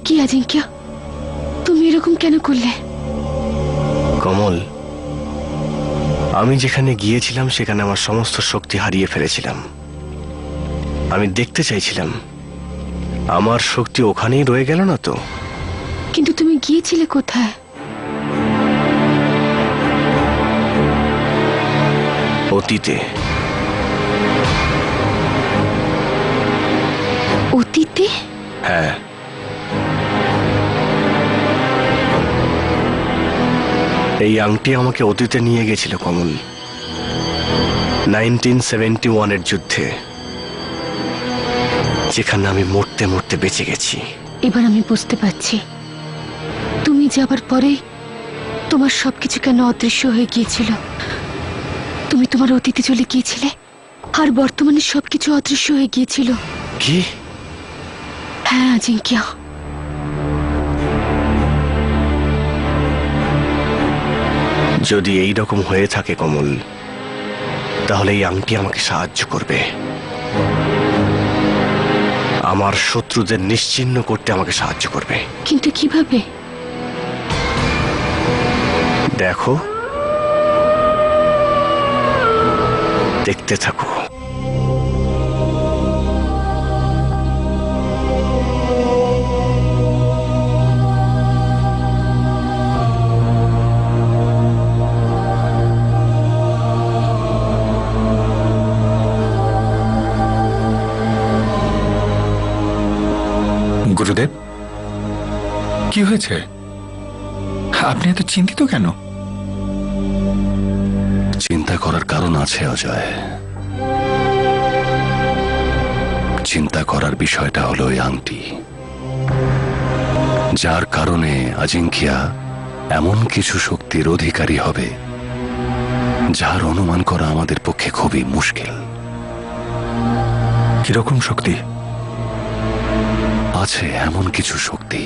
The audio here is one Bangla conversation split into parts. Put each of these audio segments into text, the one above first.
কি আজিঙ্ক্য, তুমি এরকম কেন করলে? কমল, আমি যেখানে গিয়েছিলাম সেখানে আমার সমস্ত শক্তি হারিয়ে ফেলেছিলাম। আমি দেখতে চাইছিলাম আমার শক্তি ওখানেই রয়ে গেল না তো। কিন্তু তুমি গিয়েছিলে কোথায়? অতীতে। অতীতে? হ্যাঁ, এই আংটি আমাকে অতীতে নিয়ে গেছিল কমল। 1971-এর যুদ্ধে, যেখানে আমি মরতে মরতে বেঁচে গেছি। এবার আমি বুঝতে পারছি তুমি যাবার পরে তোমার সবকিছু কেন অদৃশ্য হয়ে গিয়েছিল। তুমি তোমার অতীতে চলে গিয়েছিলে আর বর্তমানে সবকিছু অদৃশ্য হয়ে গিয়েছিল। কি? হ্যাঁ আজিঙ্ক্য, যদি এই রকম হয়ে থাকে কমল, তাহলে এই আংটি আমাকে সাহায্য করবে। আমার শত্রুদের নিশ্চিহ্ন করতে আমাকে সাহায্য করবে। কিন্তু কিভাবে? দেখো, দেখতে থাকো। গুরুদেব, কি হয়েছে? আপনি এত চিন্তিত কেন? চিন্তা করার কারণ আছে অজয়। চিন্তা করার বিষয়টা হলো এই আংটি, যার কারণে আজিঙ্ক্য এমন কিছু শক্তির অধিকারী হবে যার অনুমান করা আমাদের পক্ষে খুবই মুশকিল। কিরকম শক্তি? আছে এমন কিছু শক্তি।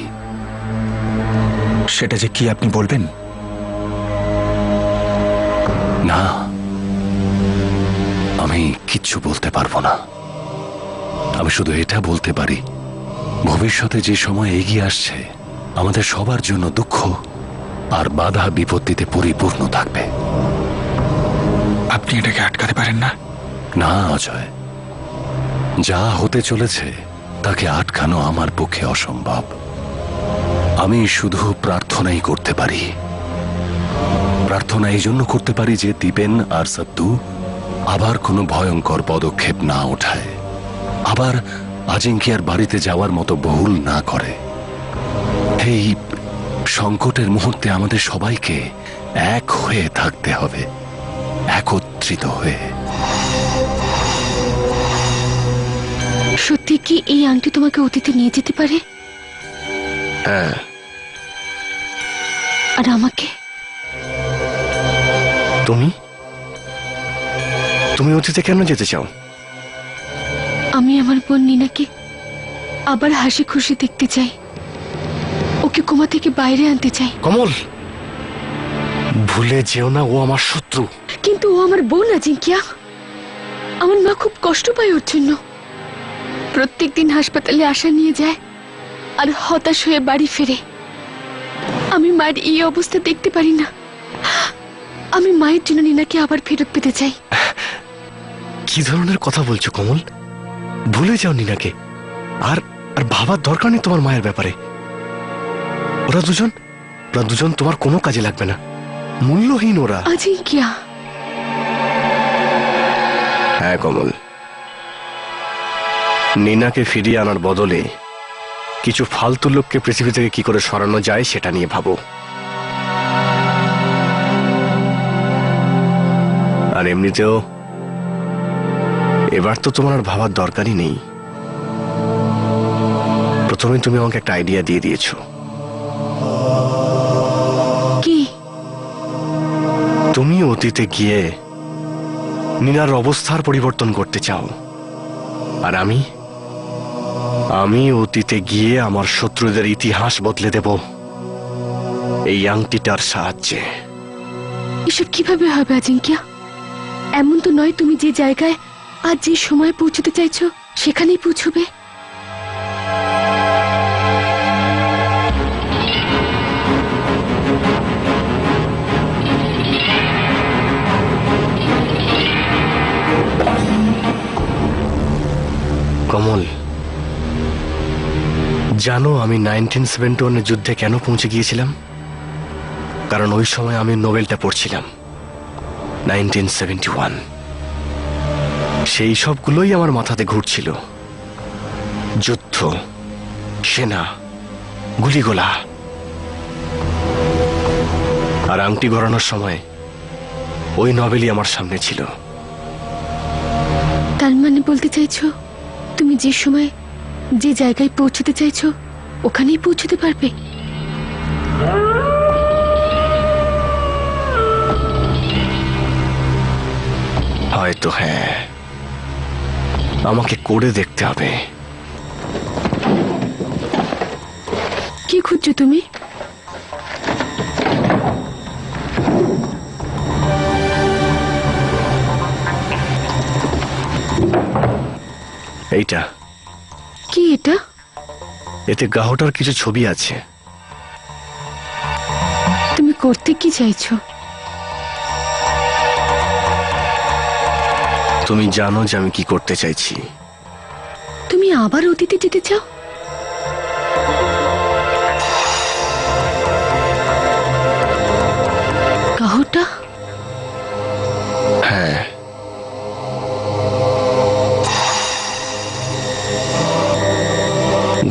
সেটা যে কি আপনি বলবেন? না, আমি কিচ্ছু বলতে পারবো না। আমি শুধু এটা বলতে পারি, ভবিষ্যতে যে সময় এগিয়ে আসছে আমাদের সবার জন্য দুঃখ আর বাধা বিপত্তিতে পরিপূর্ণ থাকবে। আপনি এটাকে আটকাতে পারেন না? না অজয়, যা হতে চলেছে তাকে আটকানো আমার পক্ষে অসম্ভব। আমি শুধু প্রার্থনাই করতে পারি। প্রার্থনা এই জন্য করতে পারি যে দীপেন আর সত্তু আবার কোনো ভয়ঙ্কর পদক্ষেপ না ওঠায়, আবার আজিঙ্ক্যর বাড়িতে যাওয়ার মতো ভুল না করে। এই সংকটের মুহূর্তে আমাদের সবাইকে এক হয়ে থাকতে হবে, একত্রিত হয়ে। সত্যি কি এই আংটি তোমাকে অতীতে নিয়ে যেতে পারে? হ্যাঁ। আর আমাকে? তুমি তুমি অতীতে কেন যেতে চাও? আমি আমার বোন নীনাকে আবার হাসি খুশি দেখতে চাই। ওকে কোমা থেকে বাইরে আনতে চাই। কমল, ভুলে যেও না ও আমার শত্রু। কিন্তু ও আমার বোন আজিঙ্ক্য। আমার মা খুব কষ্ট পায় ওর জন্য। প্রত্যেকদিন হাসপাতালে আসা নিয়ে যায় আর হতাশ হয়ে বাড়ি ফেরে। আমি মায়ের এই অবস্থা দেখতে পারি না। আমি মায়ের জন্য নীনাকে আবার ফেরত পেতে চাই। কি ধরনের কথা বলছো কমল? ভুলে যাও নীনাকে। আর আর ভাবার দরকার নেই তোমার মায়ের ব্যাপারে। ওরা দুজন তোমার কোনো কাজে লাগবে না, মূল্যহীন ওরা। আজিঙ্ক্য, হ্যাঁ কমল, নীনাকে ফিরিয়ে আনার বদলে কিছু ফালতু লোককে পৃথিবী থেকে কি করে সরানো যায় সেটা নিয়ে ভাবো। আর এমনিতেও এবার তো তোমার আর ভাবার দরকারই নেই। প্রথমে তুমি আমাকে একটা আইডিয়া দিয়ে দিয়েছো। কি? তুমি অতীতে গিয়ে নীনার অবস্থার পরিবর্তন করতে চাও, আর আমি অতীতে গিয়ে আমার শত্রুদের ইতিহাস বদলে দেব এই আংটিটার সাহায্যে। এসব কিভাবে হবে আজিঙ্ক্য? এমন তো নয় তুমি যে জায়গায় আর যে সময় পৌঁছতে চাইছো সেখানেই পৌঁছবে। কমল, জানো আমি 1971 যুদ্ধে কেন পৌঁছে গিয়েছিলাম? কারণ ওই সময় আমি নোবেলটা পড়ছিলাম। 1971 সেই সবগুলোই আমার মাথাতে ঘুরছিল। যুদ্ধ, সেনা, গুলিগোলা। আর আংটি গড়ানোর সময় ওই নভেলই আমার সামনে ছিল। তার মানে বলতে চাইছো তুমি যে সময় যে জায়গায় পৌঁছতে চাইছো ওখানেই পৌঁছতে পারবে? হয়তো হ্যাঁ, আমাকে করে দেখতে হবে। কি খুঁজছো তুমি? এইটা। কি এটা? এতে গাহটার কিছু ছবি আছে। তুমি করতে কি চাইছো? তুমি জানো যে আমি কি করতে চাইছি। তুমি আবার অতীতে যেতে চাও? গাহটা? হ্যাঁ,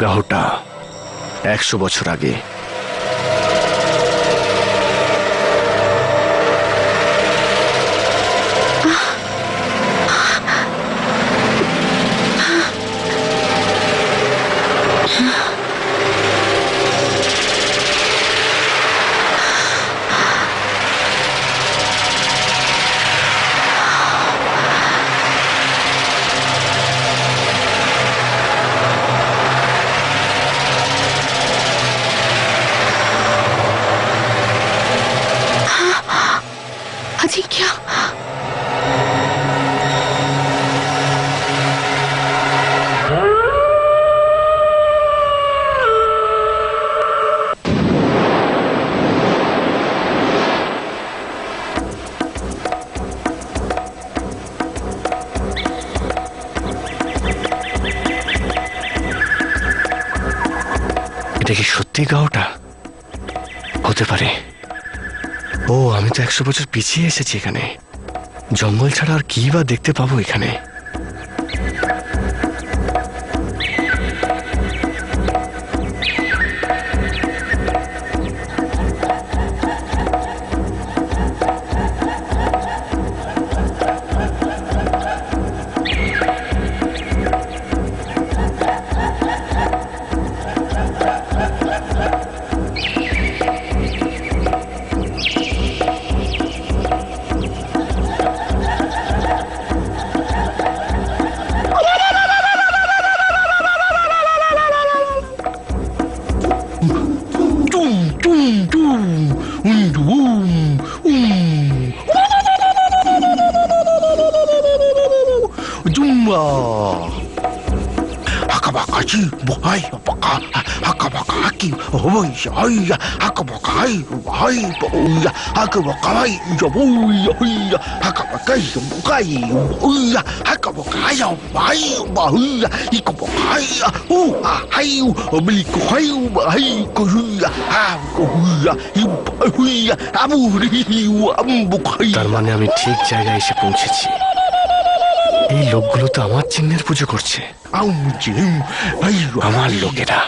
গাহটা 100 বছর আগে। আজিঙ্ক্য, এটা কি সত্যি গাহটা? হতে পারে। ও, আমি তো 100 বছর পিছিয়ে এসেছি এখানে। জঙ্গল ছাড়া আর কি বা দেখতে পাবো এখানে? তার মানে আমি ঠিক জায়গায় এসে পৌঁছেছি। এই লোকগুলো তো আমার চিহ্নের পুজো করছে। আমার লোকেরা।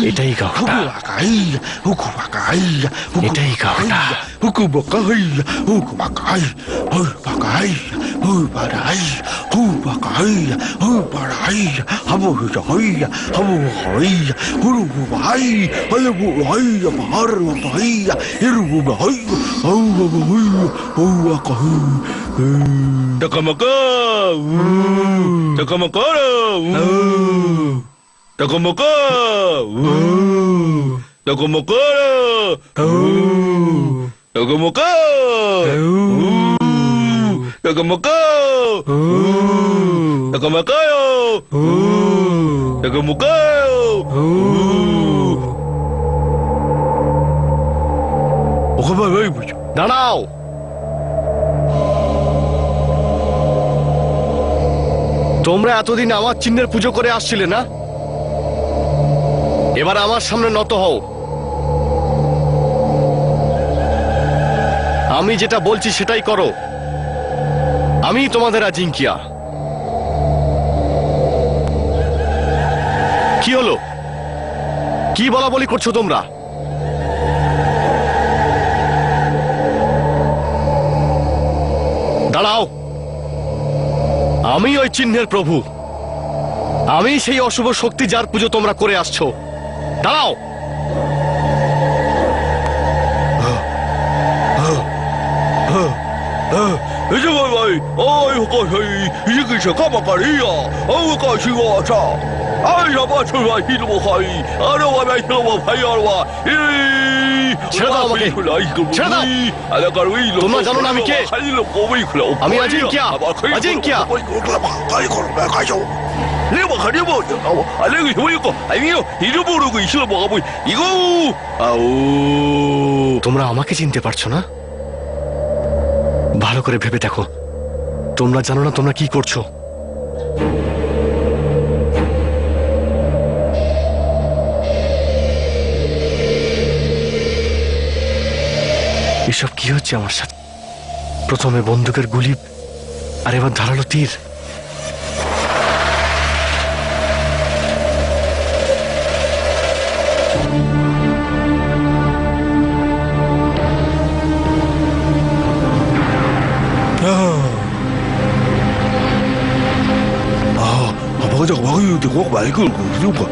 এটাই গাহটা, এটাই গাহটা। Takamaka, Takamakara, Takamaka, Takamakara, Takamaka, Takamaka, Takamaka, Takamaka. দাঁড়াও। তোমরা এতদিন আমার চিহ্নের পুজো করে আসছিলে না, এবার আমার সামনে নত হও। আমি যেটা বলছি সেটাই করো। আমি তোমাদের আজিঙ্কিয়া। কি হলো? কি বলা বলি করছো তোমরা? দাঁড়াও। আমি ওই চিহ্নের প্রভু, আমি সেই অশুভ শক্তি যার পুজো তোমরা করে আসছো। দাঁড়াও। 이제 와이 어이 거기 이게 잠깐만이야 어우 거시고 자 아이 아빠 출발 이러고 가이 아려와 마이러와 파이어와 이 ছেড়ে দাও আমাকে, ছেড়ে দাও। তোমরা জানো না আমি কে? আমি আজিঙ্কিয়া, আজিঙ্কিয়া। 내가 가려고 알레기 효이고 아니요 잃어버리고 있어 뭐가 뭐 이거 아우 তোমরা আমাকে চিনতে পারছো না? ভালো করে ভেবে দেখো, তোমরা জানো না তোমরা কি করছো। এসব কি হচ্ছে আমার সাথে? প্রথমে বন্দুকের গুলি, আর এবার ধারালো তীর। 아빠가 자꾸 막 이렇게 꼭 많이 걸고 그러고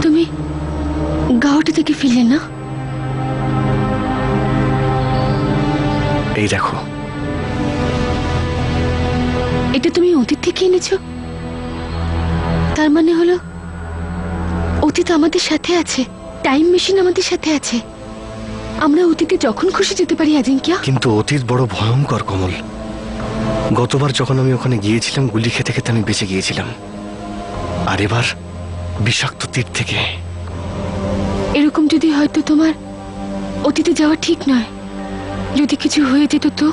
তুমি গাওটি থেকে ফিরলে না? এই দেখো, এটা তুমি অতীত থেকে এনেছো? তার মানে হলো অতীত আমাদের সাথে আছে, টাইম মেশিন আমাদের সাথে আছে। আমরা অতীতে যখন খুশি যেতে পারি আজিঙ্কিয়া। কিন্তু অতীত বড় ভয়ঙ্কর কমল। গতবার যখন আমি ওখানে গিয়েছিলাম গুলি খেতে খেতে আমি বেঁচে গিয়েছিলাম, আর এবার বিষাক্ত তীর থেকে। এরকম যদি হয়তো তোমার অতীতে যাওয়া ঠিক নয়, যদি কিছু হয়ে যেত তো?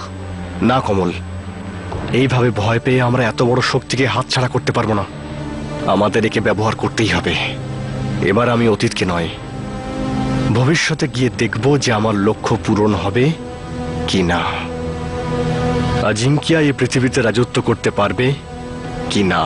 না কমল, এইভাবে ভয় পেয়ে আমরা এত বড় শক্তিকে হাতছাড়া করতে পারবো না। আমাদের একে ব্যবহার করতেই হবে। এবার আমি অতীতকে নয়, ভবিষ্যতে গিয়ে দেখব যে আমার লক্ষ্য পূরণ হবে কি না। আজিঙ্কিয়া এই পৃথিবীতে রাজত্ব করতে পারবে কি না।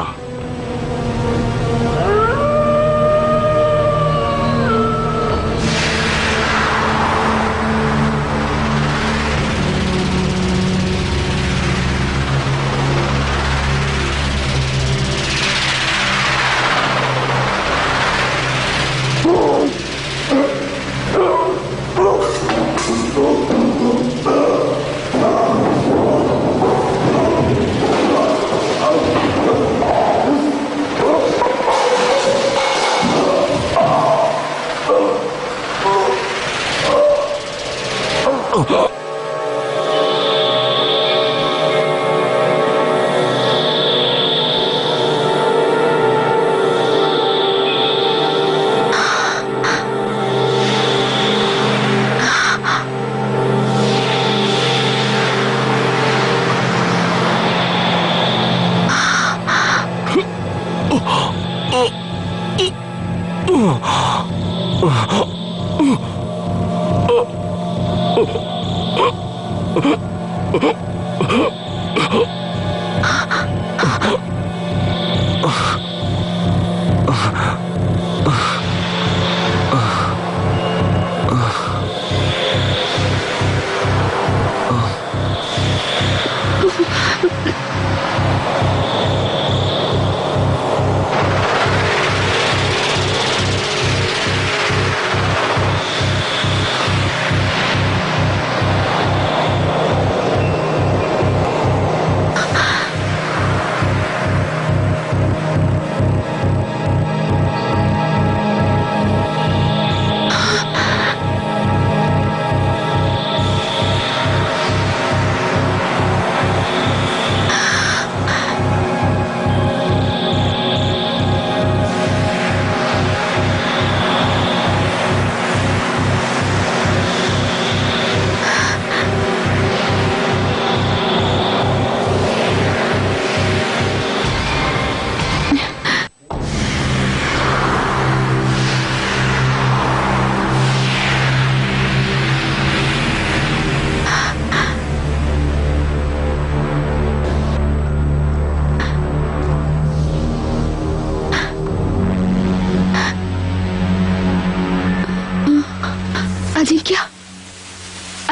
আজিঙ্কিয়া,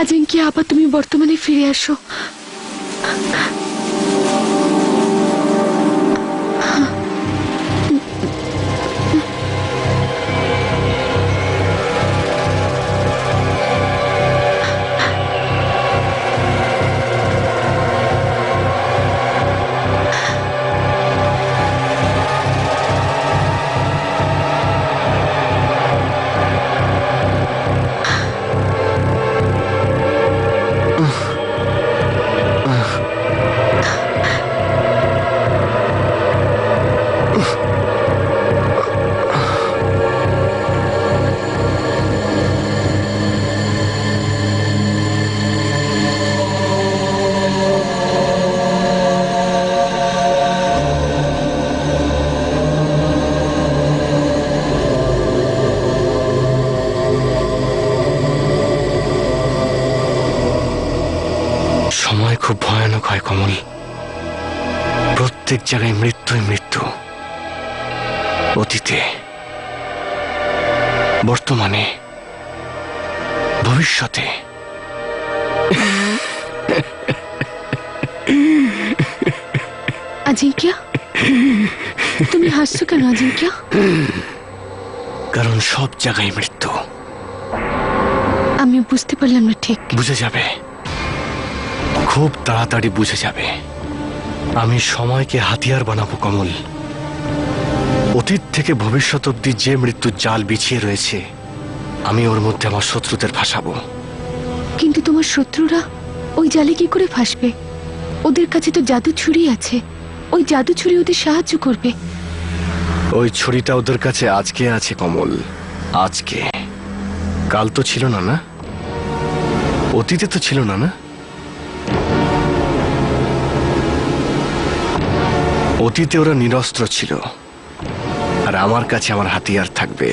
আজিঙ্কিয়া, আবার তুমি বর্তমানে ফিরে আসো। সময় খুব ভয়ানক হয় কমল। প্রত্যেক জায়গায় মৃত্যুই মৃত্যু। অতীতে, বর্তমানে, ভবিষ্যতে। আজিঙ্কিয়া, তুমি হাসছো কেন আজিঙ্কিয়া? কারণ সব জায়গায় মৃত্যু। আমি বুঝতে পারলাম না ঠিক। বুঝে যাবে, খুব তাড়াতাড়ি বুঝে যাবে। আমি সময়কে হাতিয়ার বানাবো কমল। অতীত থেকে ভবিষ্যৎ অব্দি যে মৃত্যুর জাল বিছিয়ে রয়েছে, আমি ওর মধ্যে আমার শত্রুদের ফাঁসাবো। কিন্তু তোমার শত্রুরা ওই জালে কি করে ফাঁসবে? ওদের কাছে তো জাদু ছুরি আছে, ওই জাদু ছুরি ওদের সাহায্য করবে। ওই ছুরিটা ওদের কাছে আজকে আছে কমল, আজকে। কাল তো ছিল না, না? অতীতে তো ছিল না, না? অতীতে ওরা নিরস্ত্র ছিল, আর আমার কাছে আমার হাতিয়ার থাকবে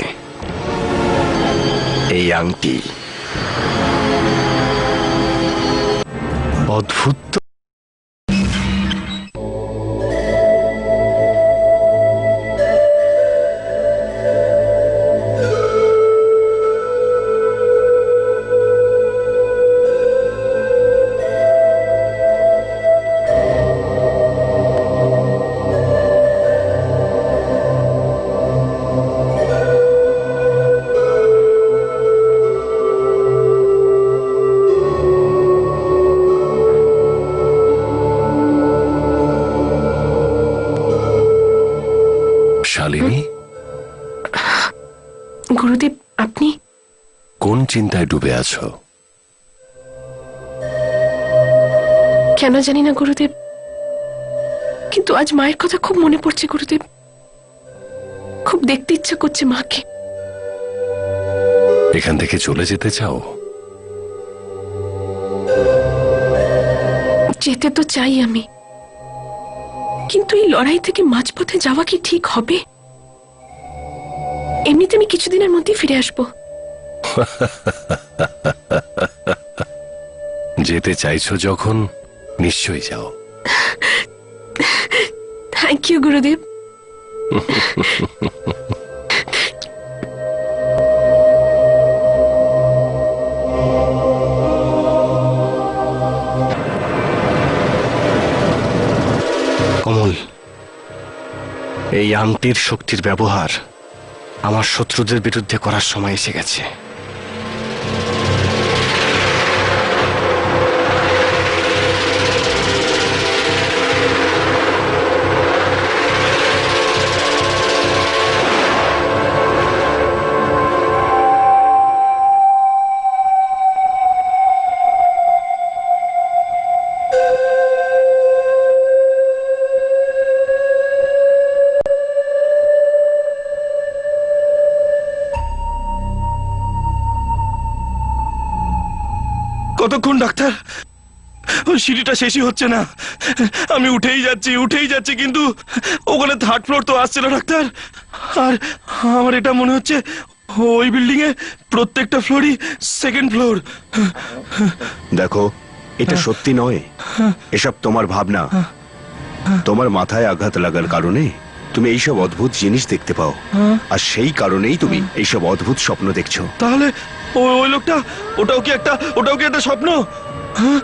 এই আংটি। অদ্ভুত তো। শালিনী, গুরুদেব, আপনি? কোন চিন্তায় ডুবে আছো? কেন জানি না গুরুদেব, কিন্তু আজ মায়ের কথা খুব মনে পড়ছে গুরুদেব। খুব দেখতে ইচ্ছা করছে মাকে। এখান থেকে চলে যেতে চাও? যেতে তো চাই আমি, কিন্তু এই লড়াই থেকে মাঝপথে যাওয়া কি ঠিক হবে? এমনিতে আমি কিছুদিনের মধ্যেই ফিরে আসবো। যেতে চাইছো যখন, নিশ্চয়ই যাও। থ্যাংক ইউ গুরুদেব। কমল, এই আংটির শক্তির ব্যবহার আমার শত্রুদের বিরুদ্ধে করার সময় এসে গেছে। কতক্ষণ ডাক্তার? ওই সিঁড়িটা শেষই হচ্ছে না। আমি উঠেই যাচ্ছি, কিন্তু ওখানে থার্ড ফ্লোর তো আসছে না ডাক্তার। আর আমার এটা মনে হচ্ছে ওই বিল্ডিং এ প্রত্যেকটা ফ্লোরই সেকেন্ড ফ্লোর। দেখো, এটা সত্যি নয়, এসব তোমার ভাবনা। তোমার মাথায় আঘাত লাগার কারণে তুমি এইসব অদ্ভুত জিনিস দেখতে পাও, আর সেই কারণেই তুমি এইসব অদ্ভুত স্বপ্ন দেখছো। তাহলে ওই লোকটা, ওটাও কি একটা স্বপ্ন? হ্যাঁ?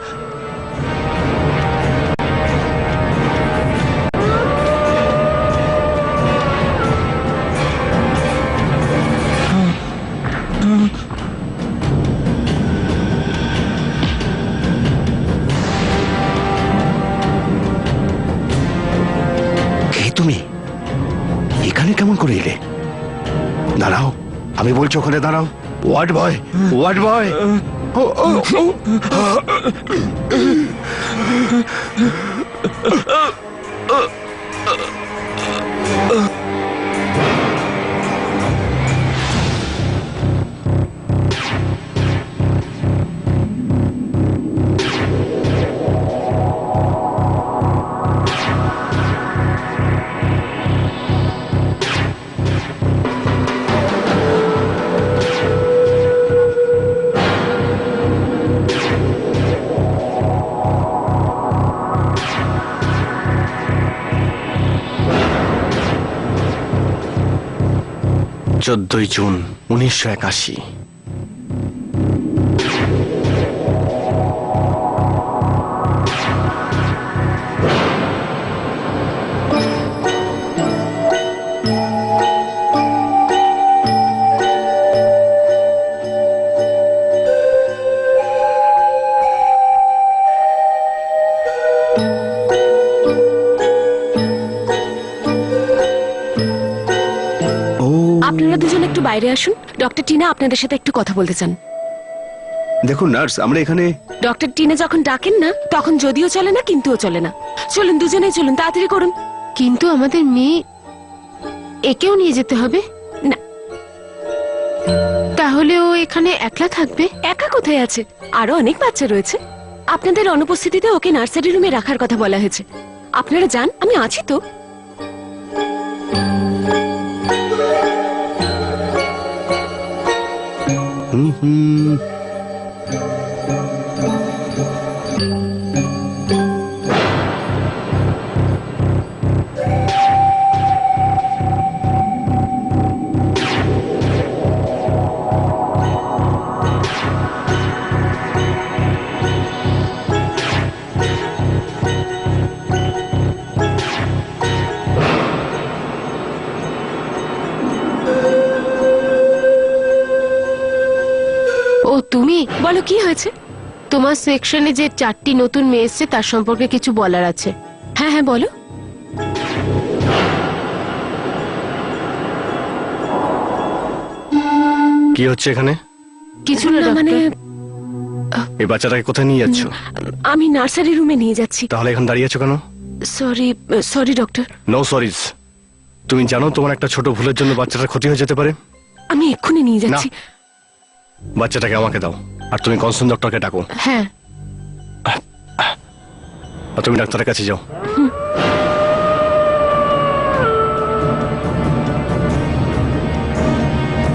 কে তুমি? এখানে কেমন করে এলে? দাঁড়াও, আমি বলছি ওখানে দাঁড়াও। Ward boy, ward boy. June 1981। আপনারা দুজন একটু বাইরে আসুন, ডক্টর টিনা আপনাদের সাথে একটু কথা বলতে চান। দেখুন নার্স, আমরা এখানে। ডক্টর টিনা যখন ডাকেন না তখন যদিও চলে না কিন্তুও চলে না। চলুন দুজনেই চলুন, তাড়াতাড়ি করুন। কিন্তু আমাদের মেয়ে, একেও নিয়ে যেতে হবে না। তাহলে ও এখানে একলা থাকবে? একা কোথায় আছে, আরো অনেক বাচ্চা রয়েছে। আপনাদের অনুপস্থিতিতে ওকে নার্সারি রুমে রাখার কথা বলা হয়েছে। আপনারা যান, আমি আছি তো। ও তুমি? বলো কি হয়েছে? তোমার সেকশনে যে 4টি নতুন মেয়ে এসছে তার সম্পর্কে কিছু বলার আছে। হ্যাঁ হ্যাঁ বলো। কি হচ্ছে এখানে? কিছু না, না মানে এই বাচ্চাটাকে কোথায় নিয়ে যাচ্ছ? আমি নার্সারি রুমে নিয়ে যাচ্ছি। তাহলে এখন দাঁড়িয়ে আছো কেন? Sorry doctor. নো সরিজ। তুমি জানো তোমার একটা ছোট ভুলের জন্য বাচ্চাটার ক্ষতি হয়ে যেতে পারে। আমি এক্ষুনি নিয়ে যাচ্ছি। বাচ্চাটাকে আমাকে দাও, আর তুমি কনসার্ন ডক্টরকে ডাকো। হ্যাঁ। আর তুমি ডাক্তারের কাছে যাও।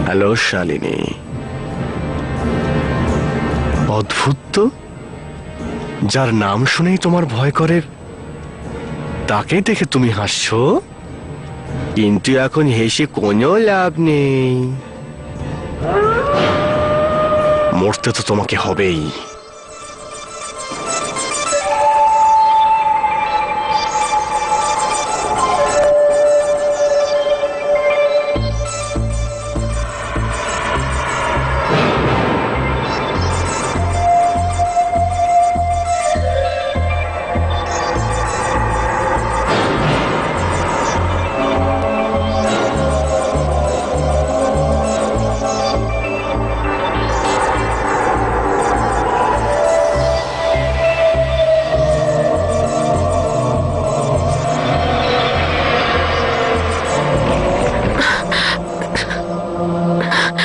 হ্যালো শালিনী। অদ্ভুত তো, যার নাম শুনেই তোমার ভয় করে তাকে দেখে তুমি হাসছো, কিন্তু এখন হেসে কোনো লাভ নেই। মরতে তো তোমাকে হবেই।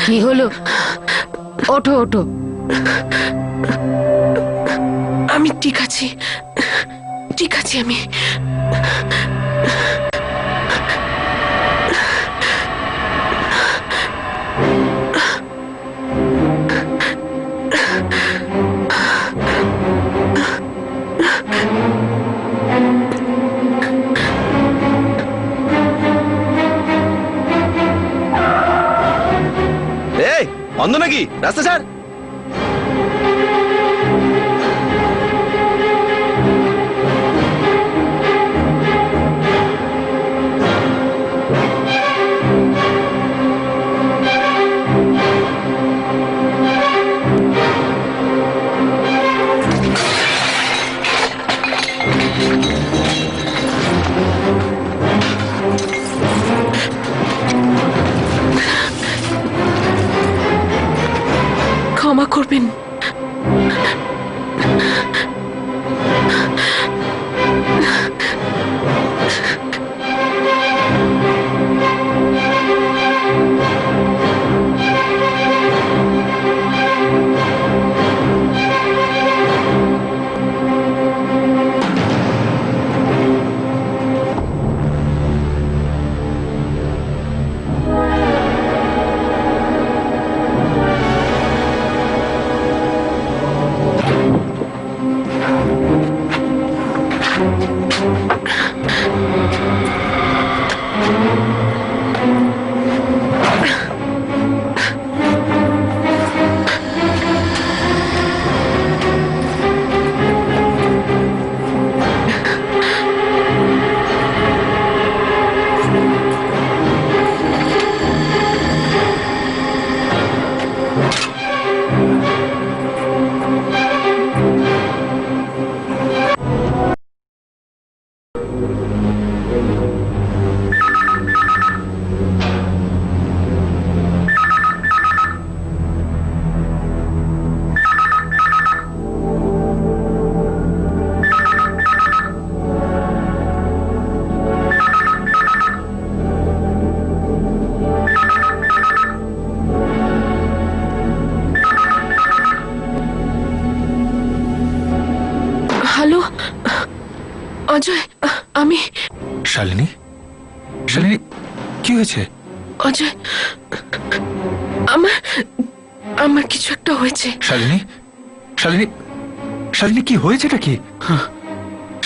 কি হলো? ওঠো ওঠো। আমি ঠিক আছি, ঠিক আছি আমি। অন্ধ নাকি? রাস্তা ছাড়। ক্ষমা করবেন। হ্যালো অজয়, আমি শালিনী, শালিনী কি হয়েছে? অজয়, আমার আমার কিছু একটা হয়েছে। শালিনী, শালিনী, শালিনী কি হয়েছেটা কি?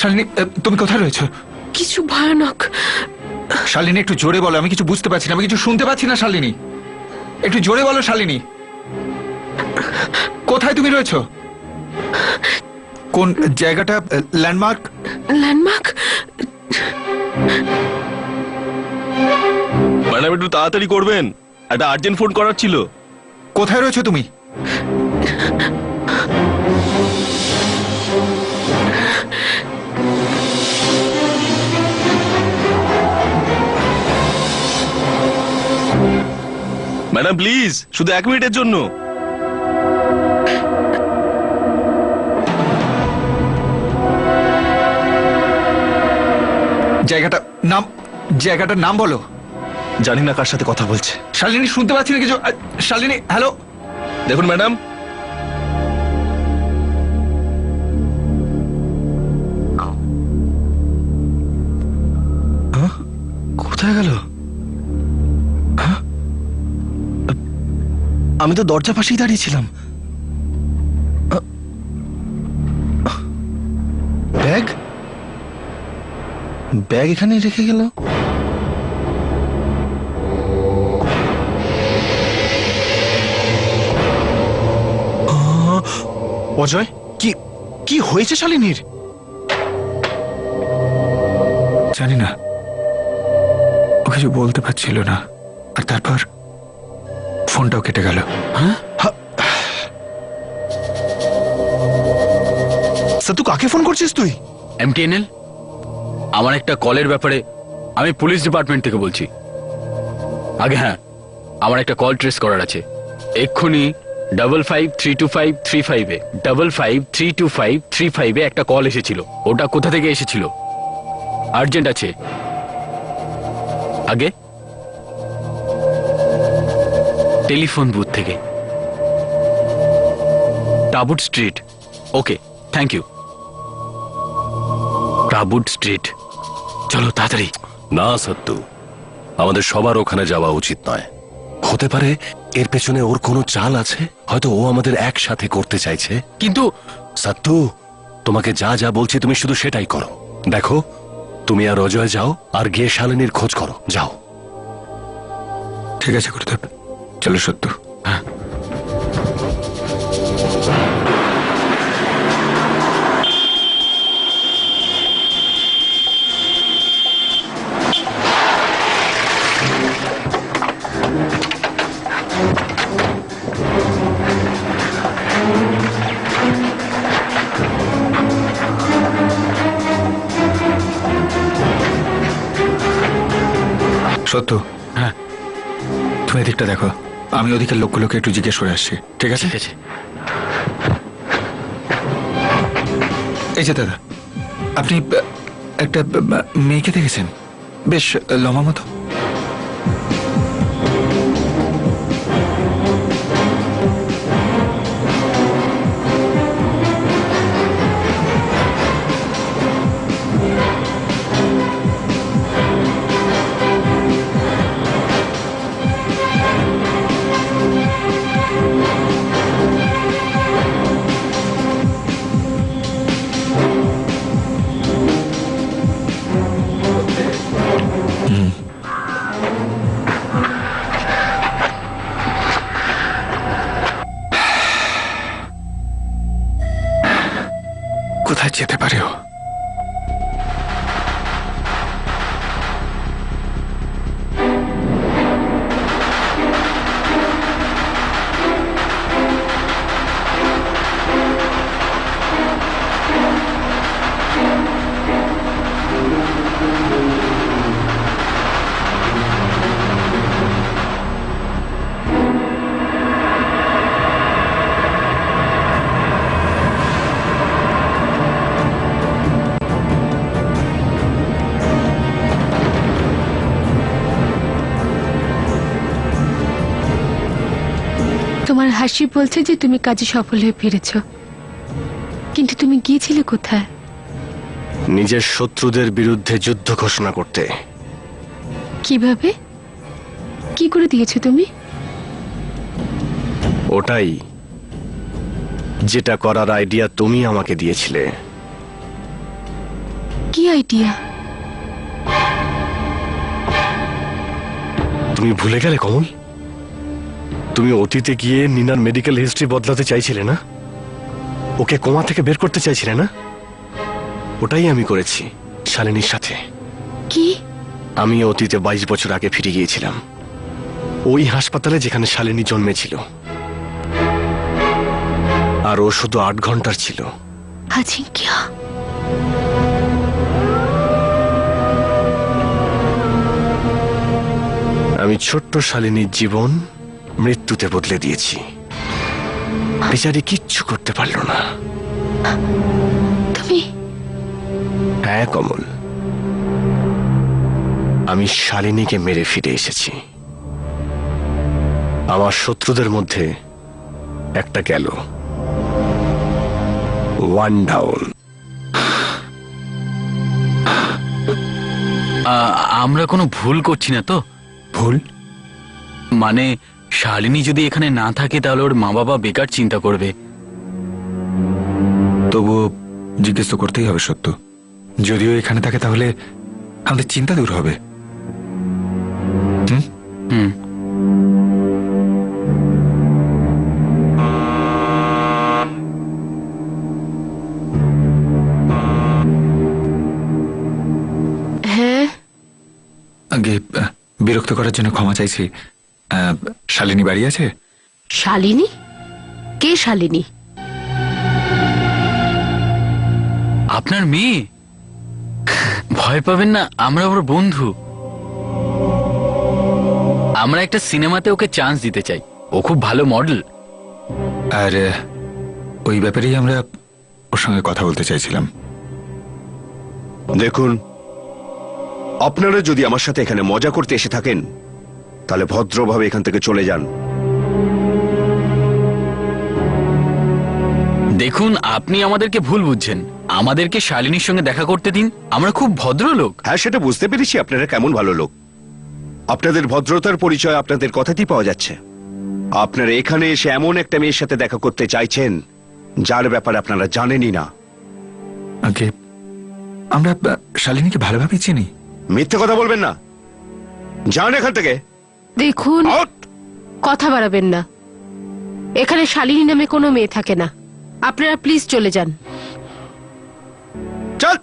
শালিনী তুমি কোথায় রয়েছো? কিছু ভয়ানক। শালিনী একটু জোরে বলো, আমি কিছু বুঝতে পারছি না, আমি কিছু শুনতে পাচ্ছি না। শালিনী একটু জোরে বলো। শালিনী কোথায় তুমি রয়েছো? কোন জায়গাটা? ল্যান্ডমার্ক? ল্যান্ডমার্ক? ম্যাডাম একটু তাড়াতাড়ি করবেন, একটা আর্জেন্ট ফোন করার ছিল। কোথায় রয়েছো তুমি? ম্যাডাম প্লিজ, শুধু 1 মিনিটের জন্য। জায়গাটার নাম বলো। জানি না কার সাথে কথা বলছে। শালিনী শুনতে পাচ্ছি না কিছু। শালিনী, হ্যালো। দেখুন ম্যাডাম, কোথায় গেল? আমি তো দরজা পাশেই দাঁড়িয়েছিলাম। ব্যাগ ব্যাগ এখানে রেখে গেল। অজয়, কি কি হয়েছে শালিনীর? জানি না, ও কিছু বলতে পারছিল না, আর তারপর ফোনটাও কেটে গেল। তুই কাকে ফোন করছিস তুই? এমটিএনএল, আমার একটা কলের ব্যাপারে আমি পুলিশ ডিপার্টমেন্ট থেকে বলছি। আগে হ্যাঁ, আমার একটা কল ট্রেস করার আছে। এক্ষুনি 55325335 55325335 একটা কল এসেছিল। ওটা কোথা থেকে এসেছিল? আর্জেন্ট আছে। আগে টেলিফোন বুথ থেকে, টাবুড স্ট্রিট। Okay, thank you. টাবুড স্ট্রিট, চলো তাড়াতাড়ি। না সত্তু, আমাদের সবার ওখানে যাওয়া উচিত নয়। হতে পারে এর পেছনে ওর কোনো চাল আছে, হয়তো ও আমাদের একসাথে করতে চাইছে। কিন্তু সত্তু, তোমাকে যা যা বলছি তুমি শুধু সেটাই করো। দেখো, তুমি আর অজয় যাও আর গিয়ে শালিনীর খোঁজ করো, যাও। ঠিক আছে গুরুদেব, চলো সত্য। হ্যাঁ। সত্য, হ্যাঁ তুমি এদিকটা দেখো, আমি ওদিকের লোকগুলোকে একটু জিজ্ঞেস করে আসছি, ঠিক আছে? ঠিক আছে। এই যে দাদা, আপনি একটা মেয়েকে দেখেছেন, বেশ লম্বা মতো? কোথায় যেতে পারে ও? তোমার হাসি বলছে যে তুমি কাজে সফল হয়ে ফিরেছ, কিন্তু তুমি গিয়েছিলে কোথায়? নিজের শত্রুদের বিরুদ্ধে যুদ্ধ ঘোষণা করতে। কিভাবে, কি করে দিয়েছো তুমি? ওটাই, যেটা করার আইডিয়া তুমি আমাকে দিয়েছিলে। কি আইডিয়া? তুমি ভুলে গেলে কমল? তুমি অতীতে গিয়ে নিনার মেডিকেল হিস্ট্রি বদলাতে চাইছিলে না? ওকে কোমা থেকে বের করতে চাইছিলে না? ওটাই আমি করেছি শালিনীর সাথে। কি? আমি অতীতে 22 বছর আগে ফিরে গিয়েছিলাম, ওই হাসপাতালে যেখানে শালিনী জন্মেছিল। আর ও শুধু 8 ঘন্টার ছিল। আজিঙ্কিয়া, আমি ছোট্ট শালিনীর জীবন মৃত্যুতে বদলে দিয়েছি। বেচারি কিচ্ছু করতে পারল না। তুমি? হ্যাঁ কমল, আমি শালিনীকে মেরে ফিরে এসেছি। আমার শত্রুদের মধ্যে একটা গেল, 1 ডাউন। আমরা কোনো ভুল করছি না তো? ভুল মানে শালিনী যদি এখানে না থাকে তাহলে ওর মা বাবা বেকার চিন্তা করবে। তবুও জিজ্ঞেস তো করতেই হবে সত্য। যদিও এখানে থাকে তাহলে আমাদের চিন্তা দূর হবে। হুম। হ্যাঁ, আগে বিরক্ত করার জন্য ক্ষমা চাইছি। শালিনী বাড়ি আছে? শালিনী? কে শালিনী? আপনার মেয়ে? ভয় পাবেন না, আমরা ওর বন্ধু। আমরা একটা সিনেমাতে ওকে চান্স দিতে চাই, ও খুব ভালো মডেল। আর ওই ব্যাপারেই আমরা ওর সঙ্গে কথা বলতে চাইছিলাম। দেখুন, আপনারা যদি আমার সাথে এখানে মজা করতে এসে থাকেন তাহলে ভদ্রভাবে এখান থেকে চলে যান। দেখুন, আপনি আমাদেরকে ভুল বুঝছেন। আমাদেরকে শালিনীর সঙ্গে দেখা করতে দিন, আমরা খুব ভদ্র লোক। হ্যাঁ, সেটা বুঝতে পেরেছি আপনারা কেমন ভালো লোক। আপনাদের ভদ্রতার পরিচয় আপনাদের কথাতেই পাওয়া যাচ্ছে। আপনারা এখানে এসে এমন একটা মেয়ের সাথে দেখা করতে চাইছেন যার ব্যাপারে আপনারা জানেনই না। আগে আমরা শালিনীকে ভালোভাবে চিনি। মিথ্যে কথা বলবেন না, যান এখান থেকে। দেখুন, আউট! কথা বাড়াবেন না। এখানে শালিনী নামে কোনো মেয়ে থাকে না। আপনারা প্লিজ চলে যান। চল।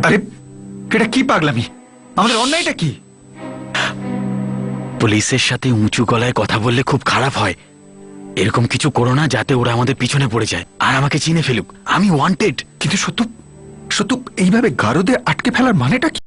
আরে এটা কি পাগলামি? আমাদের অন্যায়টা কি? পুলিশের সাথে উঁচু গলায় কথা বললে খুব খারাপ হয়। এরকম কিছু করো না যাতে ওরা আমাদের পিছনে পড়ে যায় আর আমাকে চিনে ফেলুক। আমি ওয়ান্টেড। কিন্তু সত্য, এইভাবে গারদে আটকে ফেলার মানেটা কি?